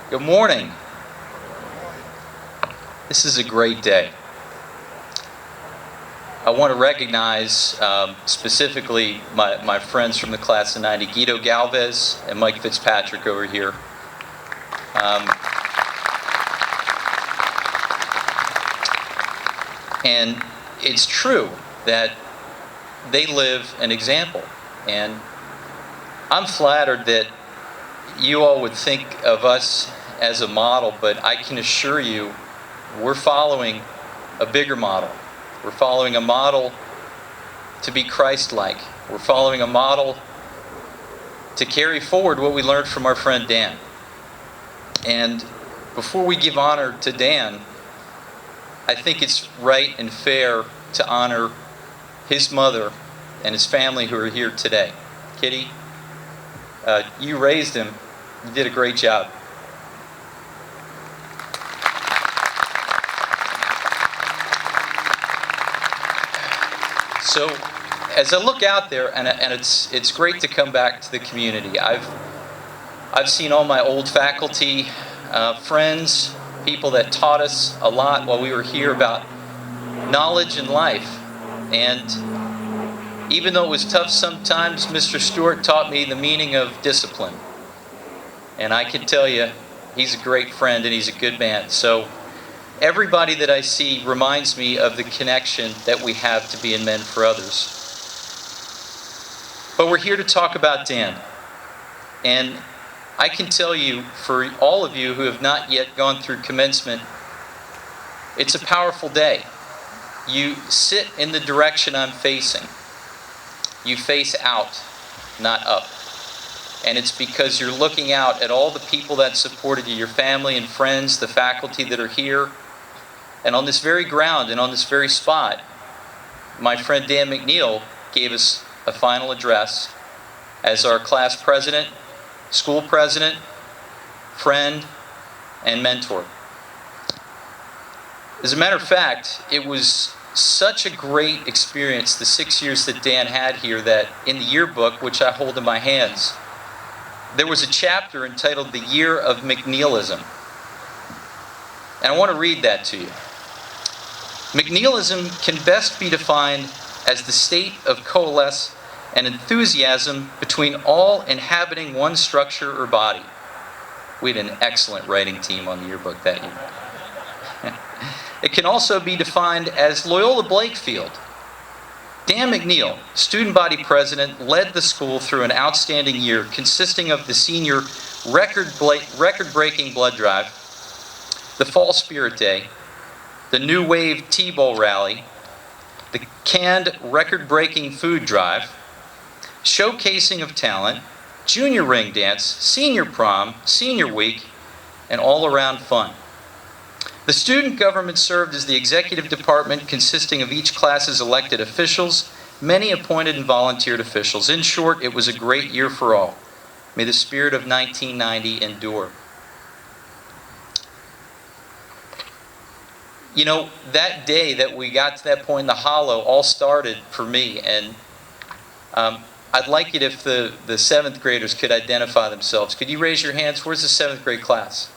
Good morning. This is a great day. I want to recognize specifically my friends from the class of '90, Guido Galvez and Mike Fitzpatrick over here. And it's true that they live an example. And I'm flattered that you all would think of us as a model, but I can assure you we're following a bigger model. We're following a model to be Christ-like. We're following a model to carry forward what we learned from our friend Dan. And before we give honor to Dan, I think it's right and fair to honor his mother and his family who are here today. Kitty, you raised him. You did a great job. So, as I look out there, and it's great to come back to the community. I've seen all my old faculty, friends, people that taught us a lot while we were here about knowledge and life. And even though it was tough sometimes, Mr. Stewart taught me the meaning of discipline. And I can tell you, he's a great friend and he's a good man. So everybody that I see reminds me of the connection that we have to being men for others. But we're here to talk about Dan. And I can tell you, for all of you who have not yet gone through commencement, it's a powerful day. You sit in the direction I'm facing. You face out, not up. And it's because you're looking out at all the people that supported you, your family and friends, the faculty that are here. And on this very ground and on this very spot, my friend Dan McNeil gave us a final address as our class president, school president, friend, and mentor. As a matter of fact, it was such a great experience, the 6 years that Dan had here, that in the yearbook, which I hold in my hands, there was a chapter entitled The Year of McNeilism. And I want to read that to you. McNeilism can best be defined as the state of coalesce and enthusiasm between all inhabiting one structure or body. We had an excellent writing team on the yearbook that year. It can also be defined as Loyola Blakefield. Dan McNeil, student body president, led the school through an outstanding year consisting of the senior record-breaking blood drive, the fall spirit day, the new wave T-Bowl rally, the canned record-breaking food drive, showcasing of talent, junior ring dance, senior prom, senior week, and all-around fun. The student government served as the executive department consisting of each class's elected officials, many appointed and volunteered officials. In short, it was a great year for all. May the spirit of 1990 endure. You know, that day that we got to that point in the hollow all started for me, and I'd like it if the 7th graders could identify themselves. Could you raise your hands? Where's the 7th grade class?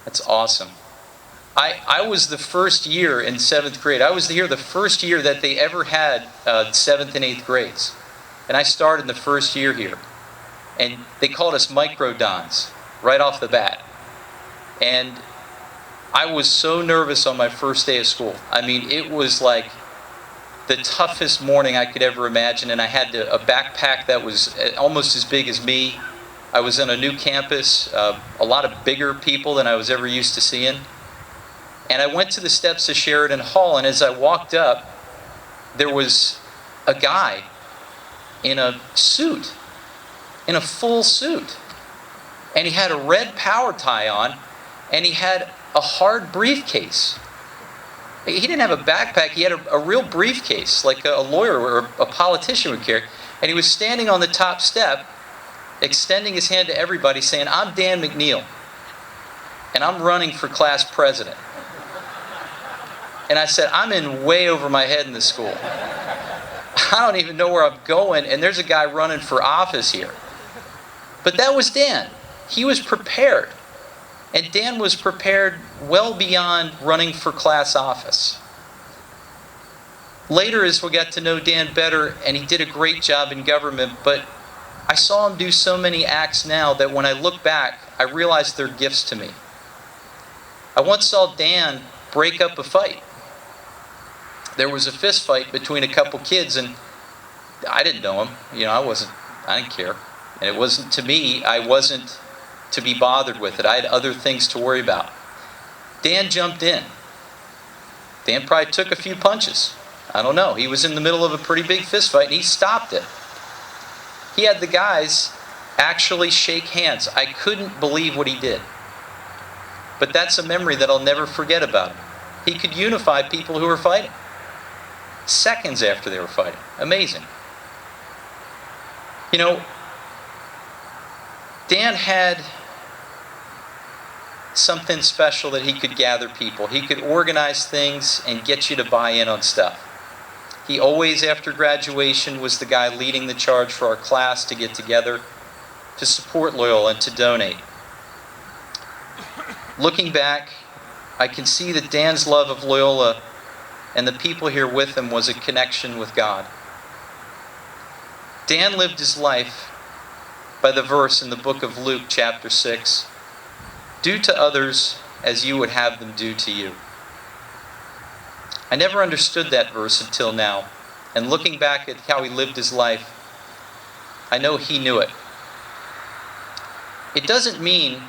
That's awesome. I was the first year in 7th grade. I was here the first year that they ever had 7th and 8th grades. And I started in the first year here. And they called us micro-dons right off the bat. And I was so nervous on my first day of school. I mean, it was like the toughest morning I could ever imagine. And I had a backpack that was almost as big as me. I was on a new campus, a lot of bigger people than I was ever used to seeing. And I went to the steps of Sheridan Hall, and as I walked up, there was a guy in a suit, in a full suit. And he had a red power tie on, and he had a hard briefcase. He didn't have a backpack, he had a real briefcase, like a lawyer or a politician would carry. And he was standing on the top step, extending his hand to everybody, saying, "I'm Dan McNeil, and I'm running for class president." And I said, I'm in way over my head in this school. I don't even know where I'm going, and there's a guy running for office here. But that was Dan. He was prepared. And Dan was prepared well beyond running for class office. Later, as we got to know Dan better, and he did a great job in government, but I saw him do so many acts now that when I look back, I realized they're gifts to me. I once saw Dan break up a fight. There was a fist fight between a couple kids, and I didn't know him. I didn't care. And it wasn't, to me, I wasn't to be bothered with it. I had other things to worry about. Dan jumped in. Dan probably took a few punches. I don't know. He was in the middle of a pretty big fist fight, and he stopped it. He had the guys actually shake hands. I couldn't believe what he did. But that's a memory that I'll never forget about him. He could unify people who were fighting. Seconds after they were fighting. Amazing. Dan had something special that he could gather people. He could organize things and get you to buy in on stuff. He always, after graduation, was the guy leading the charge for our class to get together, to support Loyola and to donate. Looking back, I can see that Dan's love of Loyola and the people here with him was a connection with God. Dan lived his life by the verse in the book of Luke, chapter 6, "Do to others as you would have them do to you." I never understood that verse until now, and looking back at how he lived his life, I know he knew it. It doesn't mean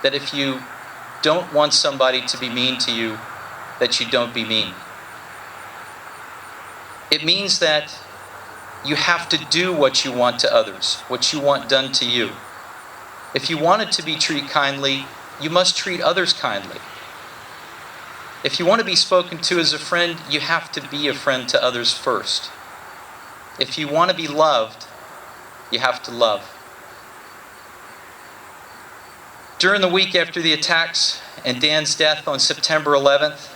that if you don't want somebody to be mean to you, that you don't be mean. It means that you have to do what you want to others, what you want done to you. If you wanted to be treated kindly, you must treat others kindly. If you want to be spoken to as a friend, you have to be a friend to others first. If you want to be loved, you have to love. During the week after the attacks and Dan's death on September 11th,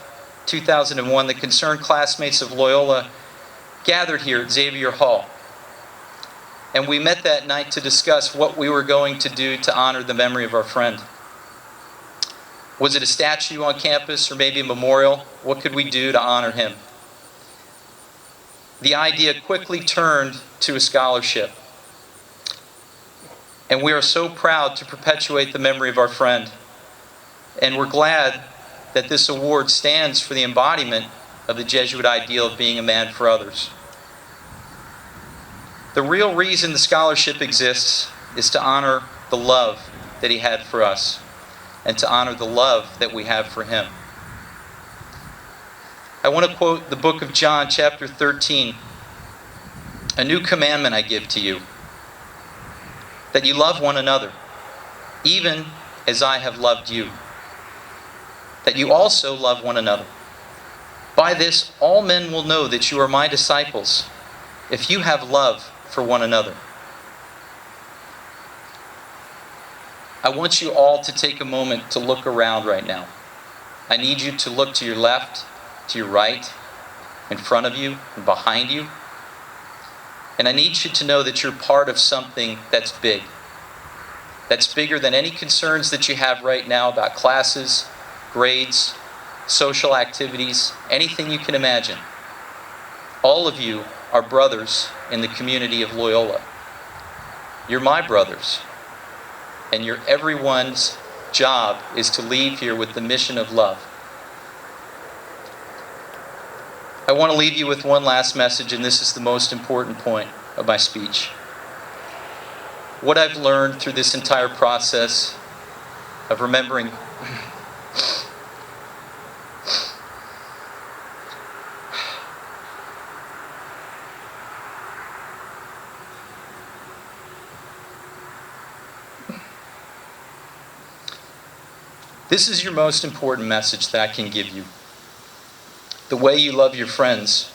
2001, the concerned classmates of Loyola gathered here at Xavier Hall. And we met that night to discuss what we were going to do to honor the memory of our friend. Was it a statue on campus or maybe a memorial? What could we do to honor him? The idea quickly turned to a scholarship. And we are so proud to perpetuate the memory of our friend. And we're glad that this award stands for the embodiment of the Jesuit ideal of being a man for others. The real reason the scholarship exists is to honor the love that he had for us and to honor the love that we have for him. I want to quote the book of John, chapter 13. "A new commandment I give to you, that you love one another, even as I have loved you, that you also love one another. By this all men will know that you are my disciples, if you have love for one another." I want you all to take a moment to look around right now. I need you to look to your left, to your right, in front of you, and behind you. And I need you to know that you're part of something that's big. That's bigger than any concerns that you have right now about classes, grades, social activities, anything you can imagine. All of you are brothers in the community of Loyola. You're my brothers. And everyone's job is to leave here with the mission of love. I want to leave you with one last message, and this is the most important point of my speech. What I've learned through this entire process of remembering this is your most important message that I can give you. The way you love your friends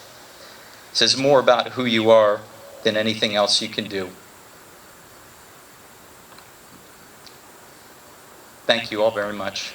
says more about who you are than anything else you can do. Thank you all very much.